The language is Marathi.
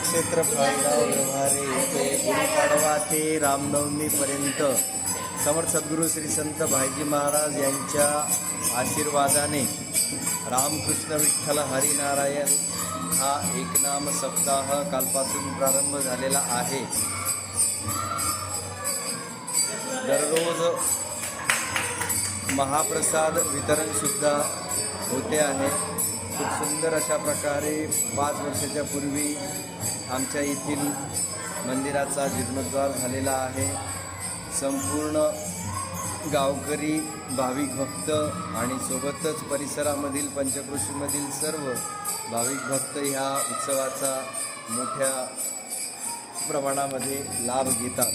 क्षेत्र फाळगाव व्यवहारे येथे गुरुपाडवा ते रामनवमीपर्यंत समर्थ सद्गुरू श्री संत भाईजी महाराज यांच्या आशीर्वादाने रामकृष्ण विठ्ठल हरिनारायण हा एकनाम सप्ताह कालपासून प्रारंभ झालेला आहे। दररोज महाप्रसाद वितरण सुद्धा होते आहे। खूप सुंदर अशा प्रकारे 5 वर्षाच्या पूर्वी आमच्या येथील मंदिराचा जीर्णोद्धार झालेला आहे। संपूर्ण गावकरी, भाविक भक्त आणि सोबतच परिसरामधील पंचक्रोशीमधील सर्व भाविक भक्त ह्या उत्सवाचा मोठ्या प्रमाणामध्ये लाभ घेतात।